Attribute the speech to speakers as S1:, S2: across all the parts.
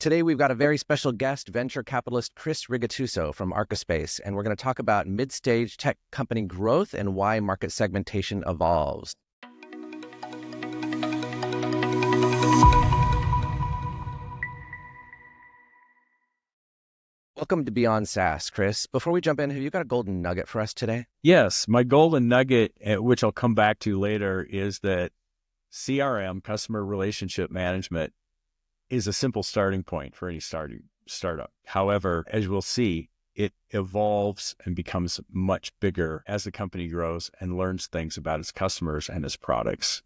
S1: Today, we've got a very special guest, venture capitalist Chris Rigatuso from Arcaspace, and we're going to talk about mid-stage tech company growth and why market segmentation evolves. Welcome to BeyondSaaS, Chris. Before we jump in, have you got a golden nugget for us today?
S2: Yes, my golden nugget, which I'll come back to later, is that CRM, customer relationship management, is a simple starting point for any startup. However, as we'll see, it evolves and becomes much bigger as the company grows and learns things about its customers and its products.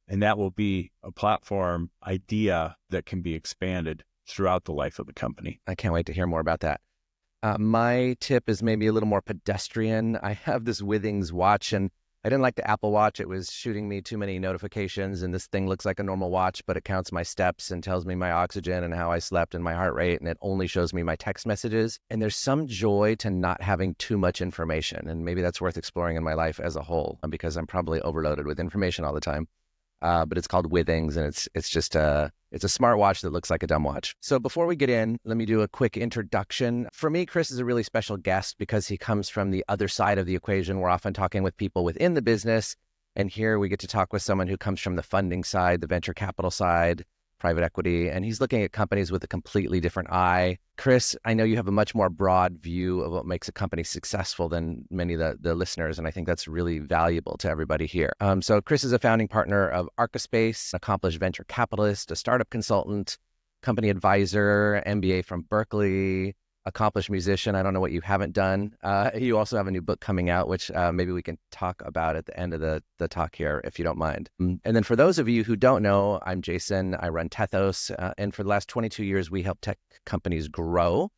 S2: And that will be a platform idea that can be expanded throughout the life of the company.
S1: I can't wait to hear more about that. My tip is maybe a little more pedestrian. I have this Withings watch, and I didn't like the Apple Watch. It was shooting me too many notifications, and this thing looks like a normal watch, but it counts my steps and tells me my oxygen and how I slept and my heart rate, and it only shows me my text messages. And there's some joy to not having too much information, and maybe that's worth exploring in my life as a whole, because I'm probably overloaded with information all the time. But it's called Withings, and it's just it's a smart watch that looks like a dumb watch. So before we get in, let me do a quick introduction. For me, Chris is a really special guest because he comes from the other side of the equation. We're often talking with people within the business, and here we get to talk with someone who comes from the funding side, the venture capital side, private equity, and he's looking at companies with a completely different eye. Chris, I know you have a much more broad view of what makes a company successful than many of the listeners, and I think that's really valuable to everybody here. So Chris is a founding partner of Arcaspace, accomplished venture capitalist, a startup consultant, company advisor, MBA from Berkeley, accomplished musician. I don't know what you haven't done. You also have a new book coming out, which maybe we can talk about at the end of the talk here, if you don't mind. And then for those of you who don't know, I'm Jason. I run Tethos. And for the last 22 years, we help tech companies grow.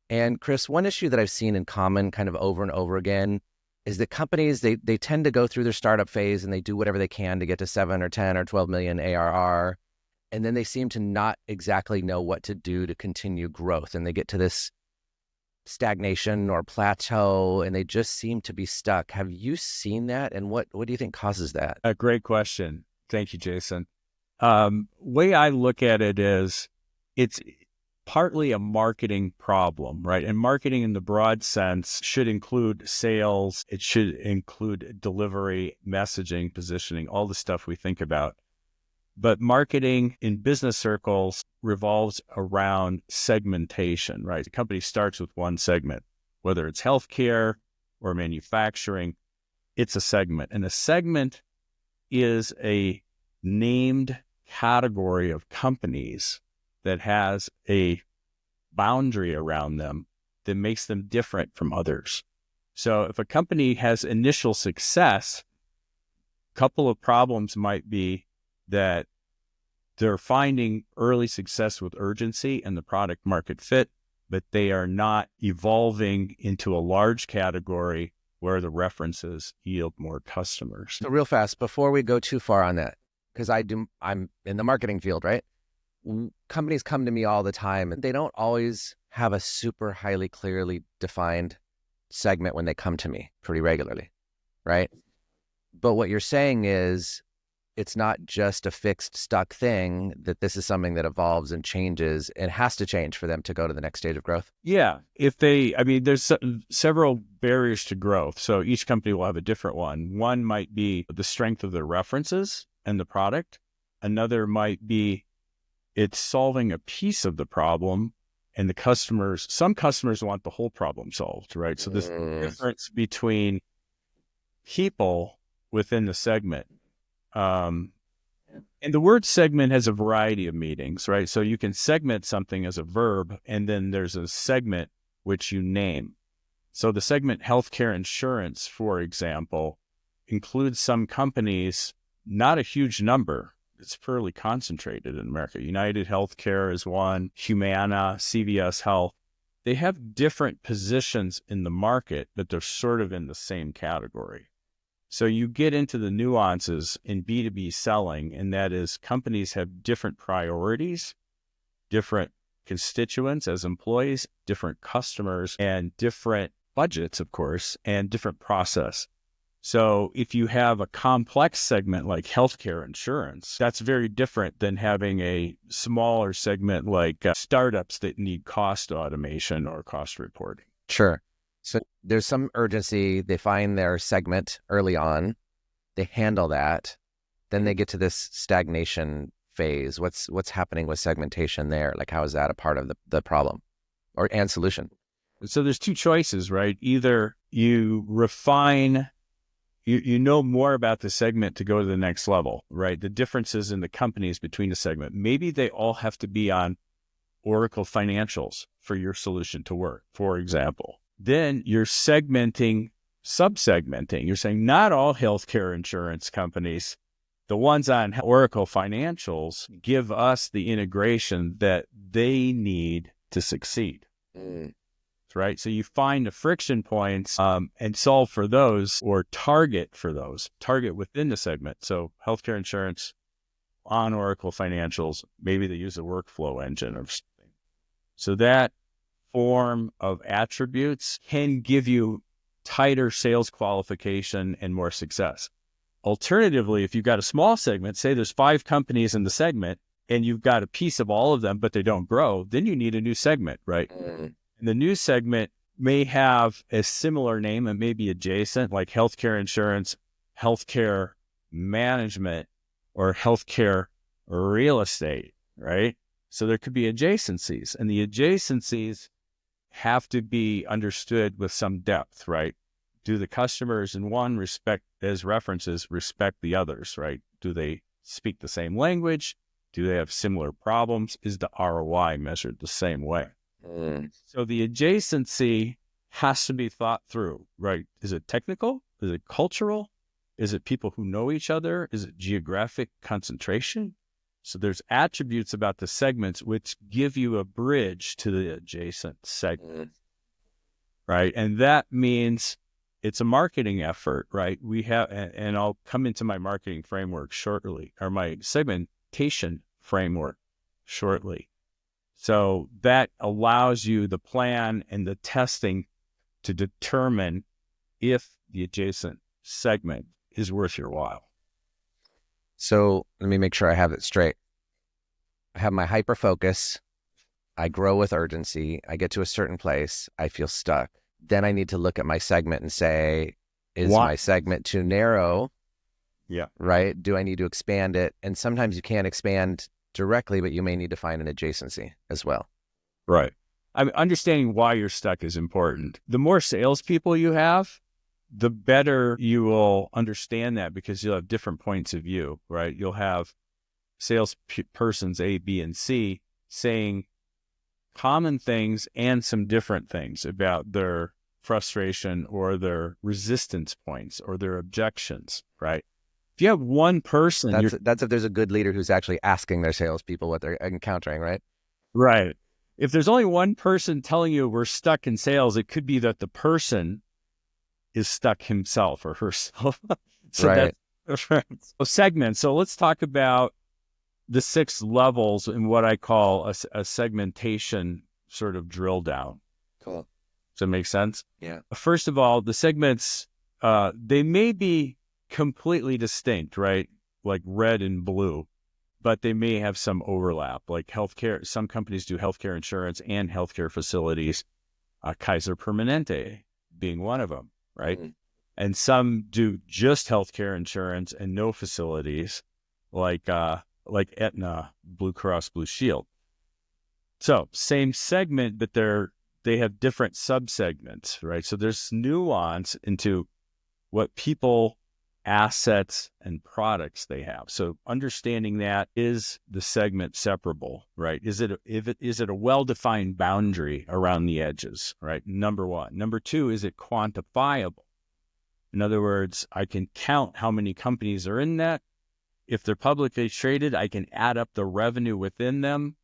S1: And Chris, one issue that I've seen in common kind of over and over again is that companies, they tend to go through their startup phase and they do whatever they can to get to 7 or 10 or 12 million ARR. And then they seem to not exactly know what to do to continue growth. And they get to this stagnation or plateau, and they just seem to be stuck. Have you seen that? And what do you think causes that?
S2: A great question. Thank you, Jason. Way I look at it is it's partly a marketing problem, right? And marketing in the broad sense should include sales. It should include delivery, messaging, positioning, all the stuff we think about. But marketing in business circles revolves around segmentation, right? The company starts with one segment, whether it's healthcare or manufacturing, it's a segment. And a segment is a named category of companies that has a boundary around them that makes them different from others. So if a company has initial success, a couple of problems might be that they're finding early success with urgency and the product market fit, but they are not evolving into a large category where the references yield more customers.
S1: So real fast, before we go too far on that, because I'm in the marketing field, right? Companies come to me all the time and they don't always have a super highly clearly defined segment when they come to me pretty regularly, right? But what you're saying is it's not just a fixed, stuck thing, that this is something that evolves and changes and has to change for them to go to the next stage of growth.
S2: Yeah. There's several barriers to growth. So each company will have a different one. One might be the strength of their references and the product. Another might be it's solving a piece of the problem, and some customers want the whole problem solved, right? So this difference between people within the segment. And the word segment has a variety of meanings, right? So you can segment something as a verb, and then there's a segment which you name. So the segment healthcare insurance, for example, includes some companies, not a huge number. It's fairly concentrated in America. United Healthcare is one, Humana, CVS Health. They have different positions in the market, but they're sort of in the same category. So you get into the nuances in B2B selling, and that is companies have different priorities, different constituents as employees, different customers, and different budgets, of course, and different process. So if you have a complex segment like healthcare insurance, that's very different than having a smaller segment like startups that need cost automation or cost reporting.
S1: Sure. So there's some urgency. They find their segment early on. They handle that. Then they get to this stagnation phase. What's happening with segmentation there? Like, how is that a part of the problem and solution?
S2: So there's two choices, right? Either you refine, you know more about the segment to go to the next level, right? The differences in the companies between the segment. Maybe they all have to be on Oracle financials for your solution to work, for example. Then you're segmenting, sub-segmenting. You're saying not all healthcare insurance companies, the ones on Oracle financials, give us the integration that they need to succeed. Right? So you find the friction points and solve for those, or target for those, target within the segment. So healthcare insurance on Oracle financials, maybe they use a workflow engine or something. So that form of attributes can give you tighter sales qualification and more success. Alternatively, if you've got a small segment, say there's 5 companies in the segment and you've got a piece of all of them, but they don't grow, then you need a new segment, right? And the new segment may have a similar name and may be adjacent, like healthcare insurance, healthcare management, or healthcare real estate, right? So there could be adjacencies, and the adjacencies have to be understood with some depth, right? Do the customers in one respect as references respect the others, right? Do they speak the same language? Do they have similar problems? Is the ROI measured the same way? So the adjacency has to be thought through, right? Is it technical? Is it cultural? Is it people who know each other? Is it geographic concentration? So there's attributes about the segments which give you a bridge to the adjacent segment, right? And that means it's a marketing effort, right? We have, and I'll come into my marketing framework shortly, or my segmentation framework shortly. So that allows you the plan and the testing to determine if the adjacent segment is worth your while.
S1: So let me make sure I have it straight. I have my hyper focus. I grow with urgency. I get to a certain place. I feel stuck. Then I need to look at my segment and say, is my segment too narrow?
S2: Yeah.
S1: Right? Do I need to expand it? And sometimes you can't expand directly, but you may need to find an adjacency as well.
S2: Right. I mean, understanding why you're stuck is important. The more salespeople you have, the better you will understand that, because you'll have different points of view, right? You'll have salespersons A, B, and C saying common things and some different things about their frustration or their resistance points or their objections, right? If you have one person,
S1: that's if there's a good leader who's actually asking their salespeople what they're encountering, right?
S2: Right. If there's only one person telling you we're stuck in sales, it could be that the person is stuck himself or herself. So
S1: right.
S2: That's right. So segments. So let's talk about the 6 levels in what I call a segmentation sort of drill down.
S1: Cool.
S2: Does that make sense?
S1: Yeah.
S2: First of all, the segments, they may be completely distinct, right? Like red and blue, but they may have some overlap, like healthcare. Some companies do healthcare insurance and healthcare facilities, Kaiser Permanente being one of them, right? Mm-hmm. And some do just healthcare insurance and no facilities, like Aetna, Blue Cross Blue Shield. So same segment, but they have different subsegments, right? So there's nuance into what people, assets, and products they have. So understanding that, is the segment separable, right? Is it a well-defined boundary around the edges, right? Number one. Number two, is it quantifiable? In other words, I can count how many companies are in that. If they're publicly traded, I can add up the revenue within them.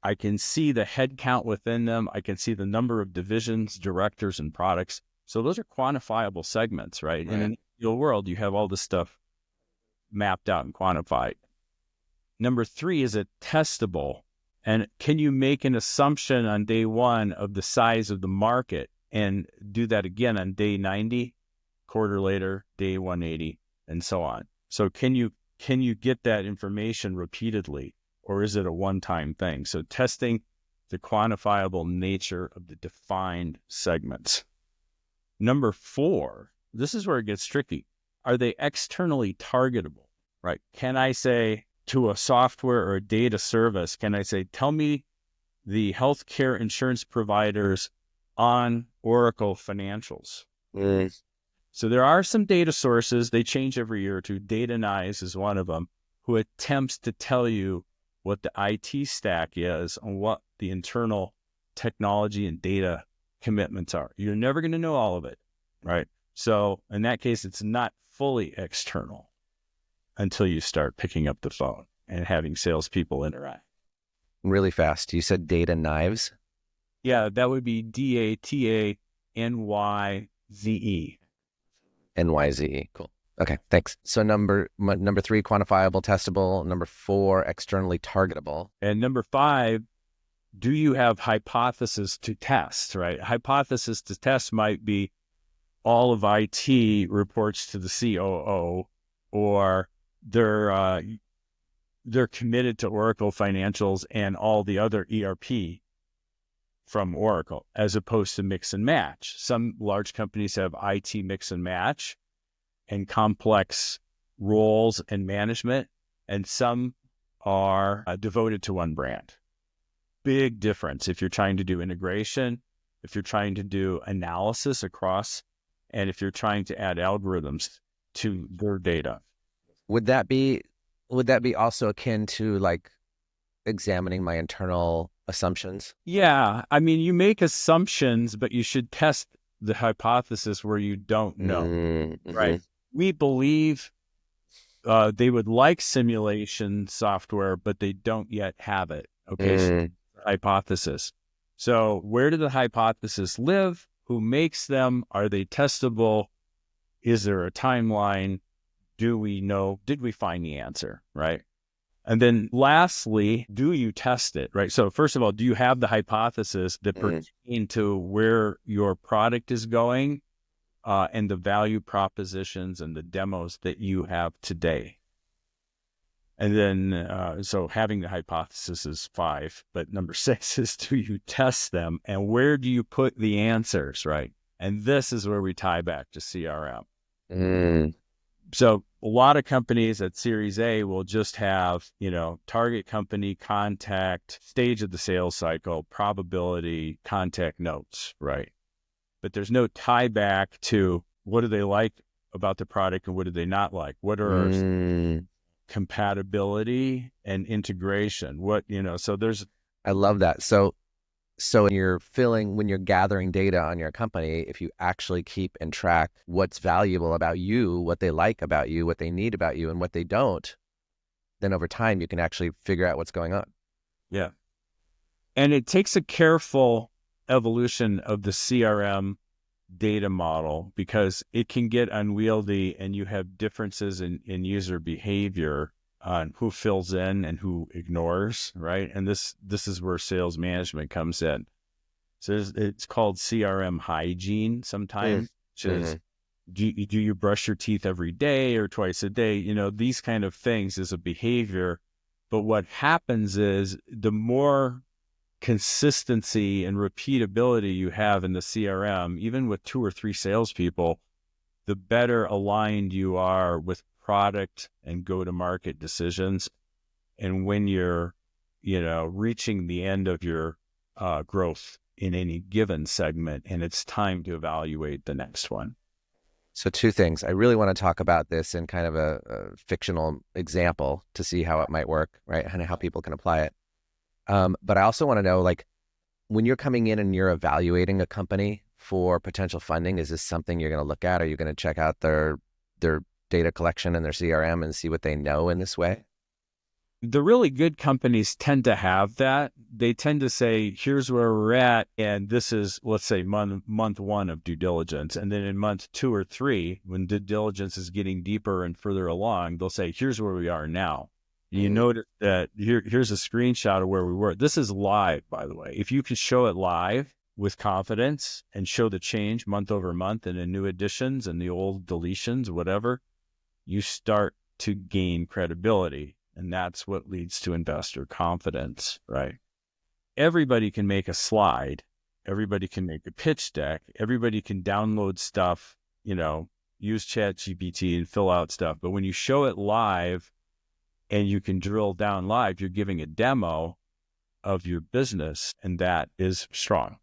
S2: I can see the head count within them. I can see the number of divisions, directors, and products. So those are quantifiable segments, right? In an ideal world, you have all this stuff mapped out and quantified. Number three, is it testable? And can you make an assumption on day one of the size of the market and do that again on day 90? quarter later, day 180, and so on. So can you get that information repeatedly, or is it a one-time thing? So testing the quantifiable nature of the defined segments. Number 4, this is where it gets tricky. Are they externally targetable, right? Can I say to a software or a data service, can I say, tell me the healthcare insurance providers on Oracle financials? So there are some data sources, they change every year or two. Data9 is one of them, who attempts to tell you what the IT stack is and what the internal technology and data commitments are. You're never going to know all of it, right? So in that case, it's not fully external until you start picking up the phone and having salespeople interact.
S1: Really fast. You said data knives?
S2: Yeah, that would be DATANYZE.
S1: NYZE. Cool. Okay, thanks. So number 3, quantifiable, testable. Number 4, externally targetable.
S2: And number 5, do you have hypothesis to test, right? Hypothesis to test might be all of IT reports to the COO, or they're committed to Oracle financials and all the other ERP from Oracle, as opposed to mix and match. Some large companies have IT mix and match and complex roles and management, and some are devoted to one brand. Big difference if you're trying to do integration, if you're trying to do analysis across, and if you're trying to add algorithms to their data.
S1: Would that be also akin to like examining my internal assumptions?
S2: Yeah, I mean, you make assumptions, but you should test the hypothesis where you don't know, right? We believe they would like simulation software, but they don't yet have it. Okay, so hypothesis. So where do the hypotheses live? Who makes them? Are they testable? Is there a timeline? Do we know? Did we find the answer, right? And then lastly, do you test it, right? So first of all, do you have the hypothesis that pertain to where your product is going and the value propositions and the demos that you have today? And then, so having the hypothesis is 5, but number 6 is, do you test them and where do you put the answers, right? And this is where we tie back to CRM. So a lot of companies at Series A will just have, target company, contact, stage of the sales cycle, probability, contact notes, right? But there's no tie back to what do they like about the product and what do they not like? What are our compatibility and integration? So there's...
S1: I love that. So when you're gathering data on your company, if you actually keep and track what's valuable about you, what they like about you, what they need about you, and what they don't, then over time you can actually figure out what's going on.
S2: Yeah. And it takes a careful evolution of the CRM data model because it can get unwieldy and you have differences in user behavior on who fills in and who ignores, right? And this is where sales management comes in. So it's called CRM hygiene sometimes, which is, do you brush your teeth every day or twice a day? These kind of things is a behavior. But what happens is the more consistency and repeatability you have in the CRM, even with 2 or 3 salespeople, the better aligned you are with product and go-to-market decisions. And when you're, reaching the end of your growth in any given segment, and it's time to evaluate the next one.
S1: So 2 things. I really want to talk about this in kind of a fictional example to see how it might work, right? And how people can apply it. But I also want to know, like, when you're coming in and you're evaluating a company for potential funding, is this something you're going to look at? Are you going to check out their data collection and their CRM and see what they know in this way?
S2: The really good companies tend to have that. They tend to say, here's where we're at, and this is, let's say, month 1 of due diligence. And then in month 2 or 3, when due diligence is getting deeper and further along, they'll say, here's where we are now. You notice that here's a screenshot of where we were. This is live, by the way. If you can show it live, with confidence and show the change month over month and the new additions and the old deletions, whatever, you start to gain credibility. And that's what leads to investor confidence, right? Everybody can make a slide. Everybody can make a pitch deck. Everybody can download stuff, use ChatGPT and fill out stuff. But when you show it live and you can drill down live, you're giving a demo of your business, and that is strong.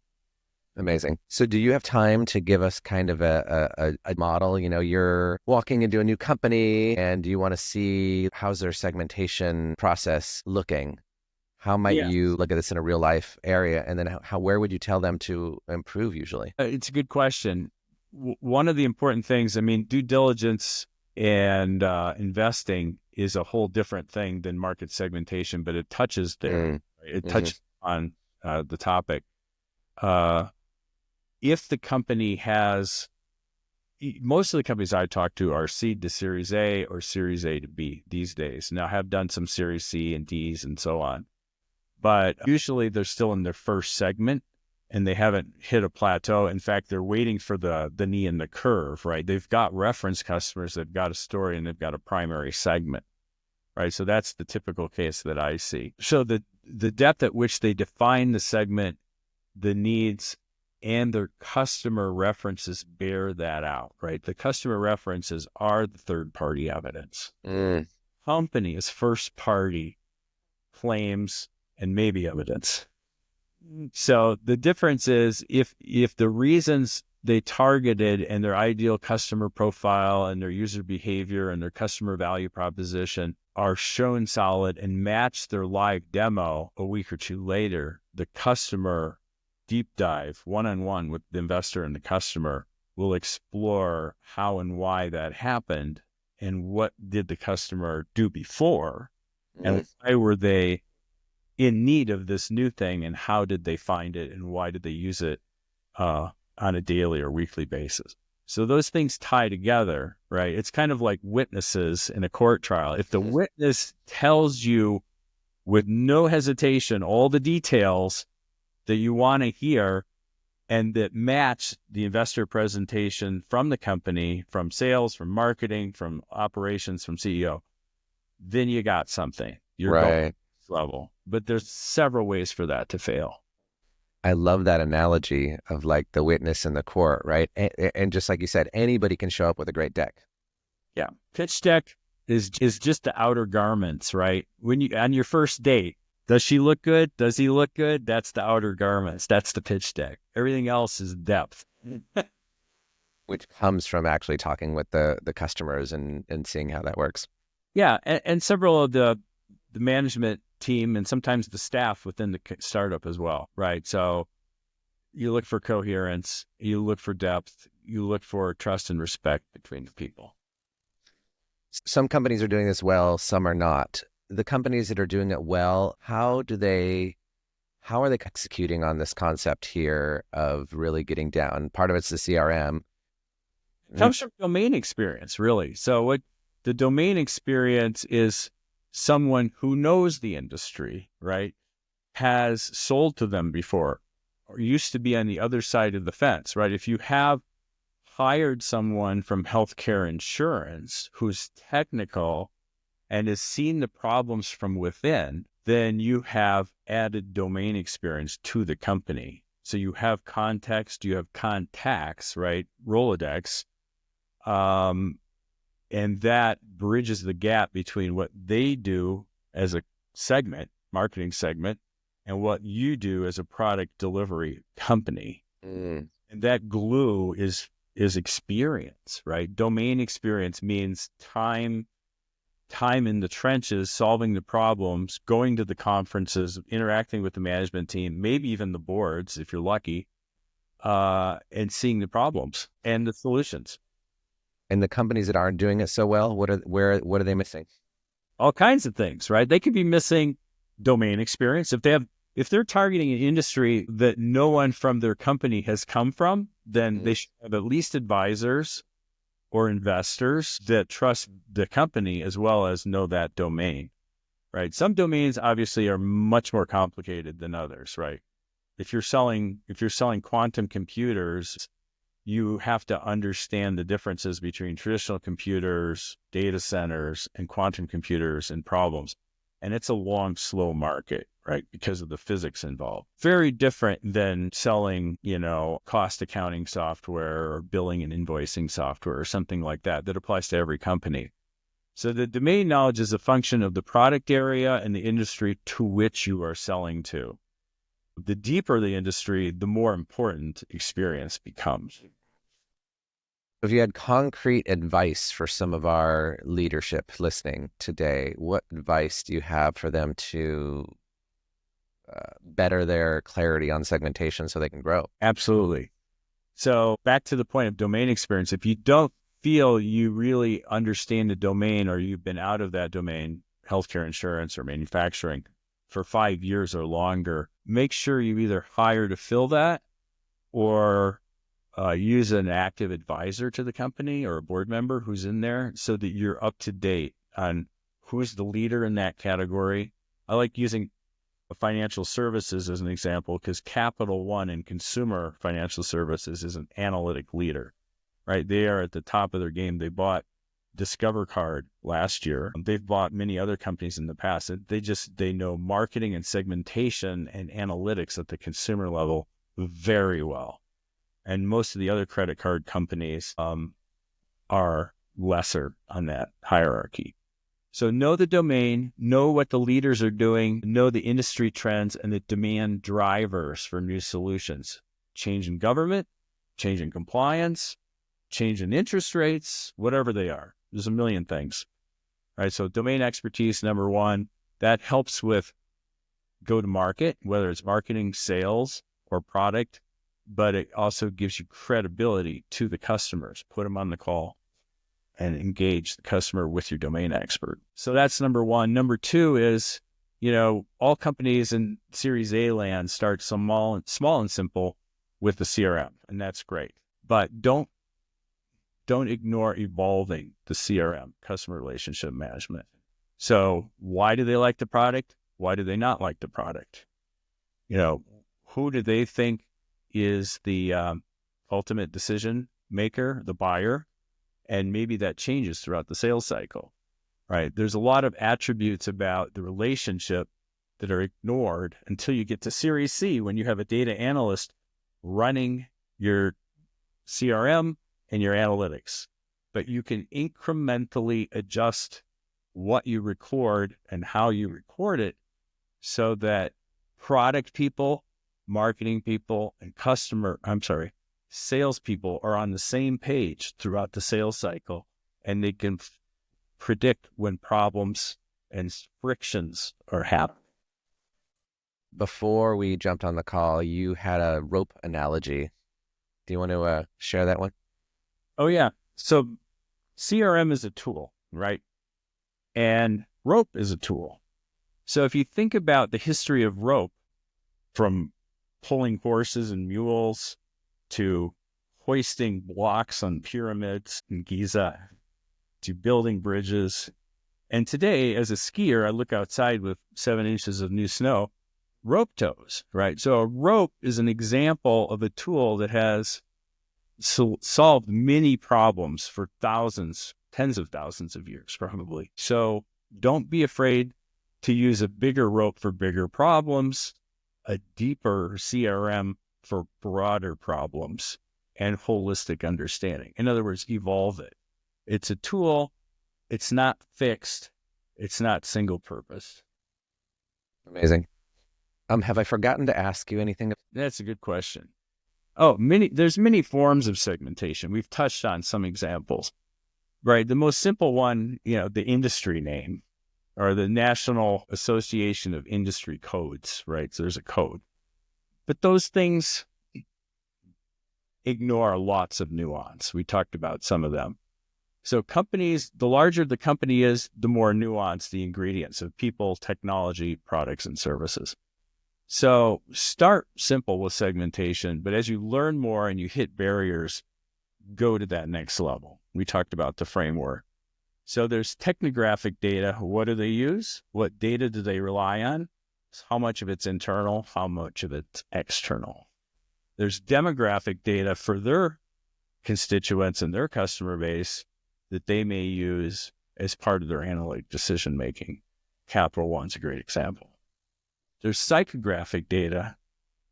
S1: Amazing. So do you have time to give us kind of a model? You're walking into a new company and you want to see how's their segmentation process looking. How might you look at this in a real life area? And then where would you tell them to improve usually?
S2: It's a good question. One of the important things, due diligence and investing is a whole different thing than market segmentation, but it touches there. It touches on the topic. If the company has, most of the companies I talk to are seed to Series A or Series A to B these days. Now have done some Series C and Ds and so on. But usually they're still in their first segment and they haven't hit a plateau. In fact, they're waiting for the knee in the curve, right? They've got reference customers, they've got a story, and they've got a primary segment, right? So that's the typical case that I see. So the depth at which they define the segment, the needs, and their customer references bear that out, right? The customer references are the third-party evidence. Company is first-party claims and maybe evidence. So the difference is if the reasons they targeted and their ideal customer profile and their user behavior and their customer value proposition are shown solid and match their live demo a week or two later, the customer deep dive one-on-one with the investor and the customer will explore how and why that happened and what did the customer do before and why were they in need of this new thing and how did they find it and why did they use it on a daily or weekly basis. So those things tie together, right? It's kind of like witnesses in a court trial. If the witness tells you with no hesitation all the details that you want to hear and that match the investor presentation from the company, from sales, from marketing, from operations, from CEO, then you got something. You're going to this level. But there's several ways for that to fail.
S1: I love that analogy of like the witness in the court, right? And just like you said, anybody can show up with a great deck.
S2: Yeah. Pitch deck is just the outer garments, right? When you on your first date, does she look good? Does he look good? That's the outer garments. That's the pitch deck. Everything else is depth.
S1: Which comes from actually talking with the customers and seeing how that works.
S2: Yeah. And several of the management team and sometimes the staff within the startup as well, right? So you look for coherence, you look for depth, you look for trust and respect between the people.
S1: Some companies are doing this well, some are not. The companies that are doing it well, how are they executing on this concept here of really getting down? Part of it's the CRM.
S2: It comes from domain experience, really. So what the domain experience is someone who knows the industry, right? Has sold to them before or used to be on the other side of the fence, right? If you have hired someone from healthcare insurance who's technical and has seen the problems from within, then you have added domain experience to the company. So you have context, you have contacts, right? Rolodex. And that bridges the gap between what they do as a segment, marketing segment, and what you do as a product delivery company. And that glue is experience, right? Domain experience means time in the trenches, solving the problems, going to the conferences, interacting with the management team, maybe even the boards, if you're lucky, and seeing the problems and the solutions.
S1: And the companies that aren't doing it so well, what are they missing?
S2: All kinds of things, right? They could be missing domain experience. If they're targeting an industry that no one from their company has come from, then they should have at least advisors or investors that trust the company as well as know that domain, right? Some domains obviously are much more complicated than others, right? if you're selling quantum computers, you have to understand the differences between traditional computers, data centers, and quantum computers and problems. And it's a long, slow market, right? Because of the physics involved. Very different than selling, cost accounting software or billing and invoicing software or something like that applies to every company. So the domain knowledge is a function of the product area and the industry to which you are selling to. The deeper the industry, the more important experience becomes.
S1: If you had concrete advice for some of our leadership listening today, what advice do you have for them to better their clarity on segmentation so they can grow?
S2: Absolutely. So back to the point of domain experience, if you don't feel you really understand the domain or you've been out of that domain, healthcare, insurance, or manufacturing for 5 years or longer, make sure you either hire to fill that or use an active advisor to the company or a board member who's in there so that you're up to date on who's the leader in that category. I like using financial services as an example because Capital One in consumer financial services is an analytic leader, right? They are at the top of their game. They bought Discover Card last year. They've bought many other companies in the past. They know marketing and segmentation and analytics at the consumer level very well. And most of the other credit card companies are lesser on that hierarchy. So know the domain, know what the leaders are doing, know the industry trends and the demand drivers for new solutions. Change in government, change in compliance, change in interest rates, whatever they are. There's a million things, right? So domain expertise, number one, that helps with go-to-market, whether it's marketing, sales, or product, but it also gives you credibility to the customers. Put them on the call and engage the customer with your domain expert. So that's number one. Number two is, all companies in Series A land start small and simple with the CRM, and that's great. But don't ignore evolving the CRM, customer relationship management. So why do they like the product? Why do they not like the product? Who do they think is the ultimate decision maker, the buyer? And maybe that changes throughout the sales cycle, right? There's a lot of attributes about the relationship that are ignored until you get to Series C when you have a data analyst running your CRM and your analytics. But you can incrementally adjust what you record and how you record it so that product people, marketing people, and salespeople are on the same page throughout the sales cycle, and they can predict when problems and frictions are happening.
S1: Before we jumped on the call, you had a rope analogy. Do you want to share that one?
S2: Oh, yeah. So CRM is a tool, right? And rope is a tool. So if you think about the history of rope, from pulling horses and mules to hoisting blocks on pyramids in Giza, to building bridges. And today, as a skier, I look outside with 7 inches of new snow, rope tows, right? So a rope is an example of a tool that has solved many problems for thousands, tens of thousands of years, probably. So don't be afraid to use a bigger rope for bigger problems, a deeper CRM for broader problems and holistic understanding. In other words, evolve it. It's a tool. It's not fixed. It's not single purpose.
S1: Amazing. Have I forgotten to ask you anything?
S2: That's a good question. There's many forms of segmentation. We've touched on some examples, right? The most simple one, the industry name or the National Association of Industry Codes, right? So there's a code. But those things ignore lots of nuance. We talked about some of them. So companies, the larger the company is, the more nuanced the ingredients of people, technology, products, and services. So start simple with segmentation, but as you learn more and you hit barriers, go to that next level. We talked about the framework. So there's technographic data. What do they use? What data do they rely on? How much of it's internal? How much of it's external? There's demographic data for their constituents and their customer base that they may use as part of their analytic decision making. Capital One's a great example. There's psychographic data,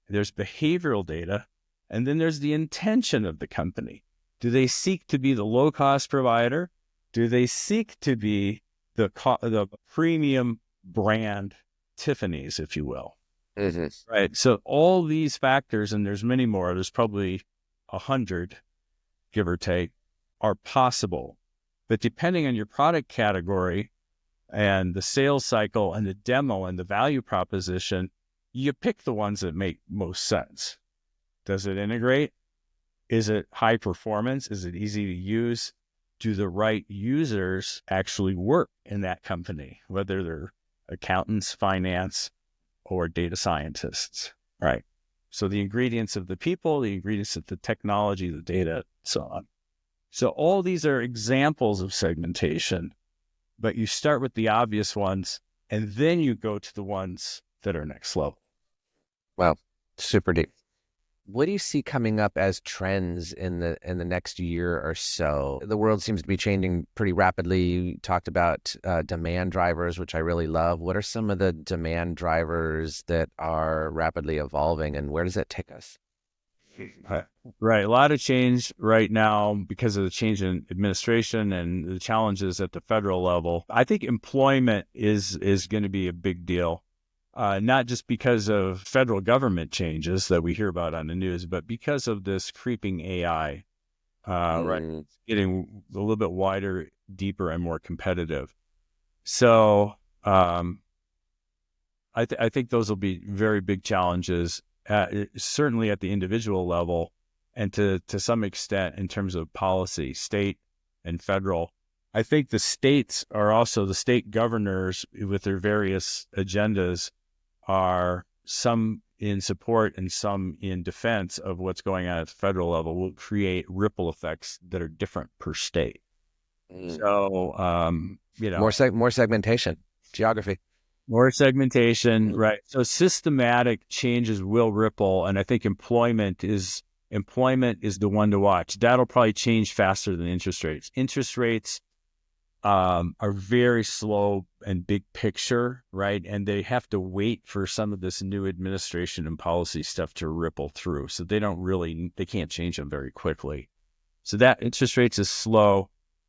S2: there's behavioral data, and then there's the intention of the company. Do they seek to be the low-cost provider? Do they seek to be the premium brand Tiffany's, if you will?
S1: Mm-hmm.
S2: Right. So all these factors, and there's many more, there's probably 100, give or take, are possible. But depending on your product category and the sales cycle and the demo and the value proposition, you pick the ones that make most sense. Does it integrate? Is it high performance? Is it easy to use? Do the right users actually work in that company, whether they're accountants, finance, or data scientists, right? So the ingredients of the people, the ingredients of the technology, the data, so on. So all these are examples of segmentation, but you start with the obvious ones, and then you go to the ones that are next level.
S1: Wow, super deep. What do you see coming up as trends in the next year or so? The world seems to be changing pretty rapidly. You talked about demand drivers, which I really love. What are some of the demand drivers that are rapidly evolving, and where does that take us?
S2: Right. A lot of change right now because of the change in administration and the challenges at the federal level. I think employment is going to be a big deal. Not just because of federal government changes that we hear about on the news, but because of this creeping AI, right? It's getting a little bit wider, deeper, and more competitive. So I think those will be very big challenges, certainly at the individual level, and to some extent in terms of policy, state and federal. I think the states are also, the state governors with their various agendas are some in support and some in defense of what's going on at the federal level, will create ripple effects that are different per state. So,
S1: More segmentation, geography.
S2: More segmentation, right? So systematic changes will ripple, and I think employment is the one to watch. That'll probably change faster than interest rates. Interest rates are very slow and big picture, right? And they have to wait for some of this new administration and policy stuff to ripple through. So they can't change them very quickly. So that interest rates is slow.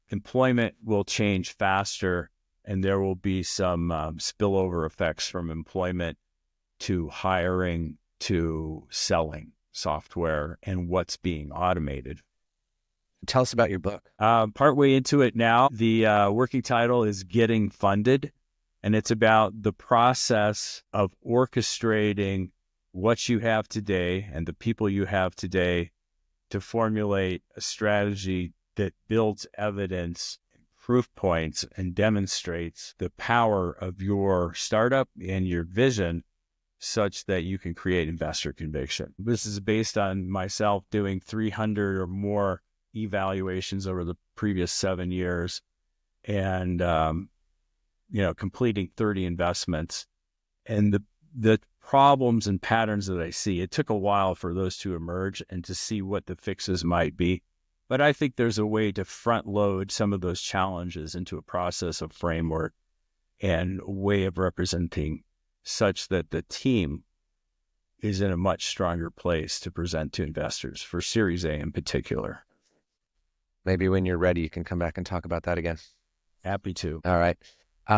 S2: Employment will change faster, and there will be some spillover effects from employment to hiring to selling software and what's being automated.
S1: Tell us about your book.
S2: Partway into it now. The working title is Getting Funded, and it's about the process of orchestrating what you have today and the people you have today to formulate a strategy that builds evidence, proof points, and demonstrates the power of your startup and your vision such that you can create investor conviction. This is based on myself doing 300 or more evaluations over the previous 7 years and, completing 30 investments. And the problems and patterns that I see, it took a while for those to emerge and to see what the fixes might be. But I think there's a way to front load some of those challenges into a process of framework and way of representing such that the team is in a much stronger place to present to investors for Series A in particular.
S1: Maybe when you're ready, you can come back and talk about that again.
S2: Happy to.
S1: All right.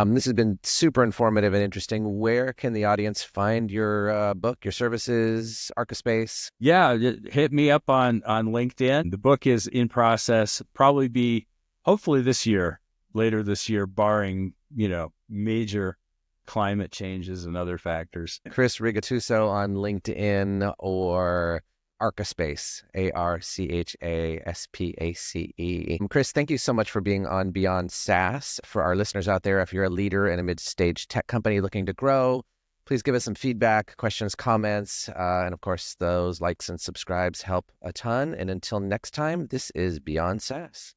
S1: This has been super informative and interesting. Where can the audience find your book, your services, Arcaspace?
S2: Yeah, hit me up on LinkedIn. The book is in process, probably be hopefully later this year, barring, major climate changes and other factors.
S1: Chris Rigatuso on LinkedIn or Arcaspace, ARCHASPACE. Chris, thank you so much for being on BeyondSaaS. For our listeners out there, if you're a leader in a mid-stage tech company looking to grow, please give us some feedback, questions, comments, and of course, those likes and subscribes help a ton. And until next time, this is BeyondSaaS.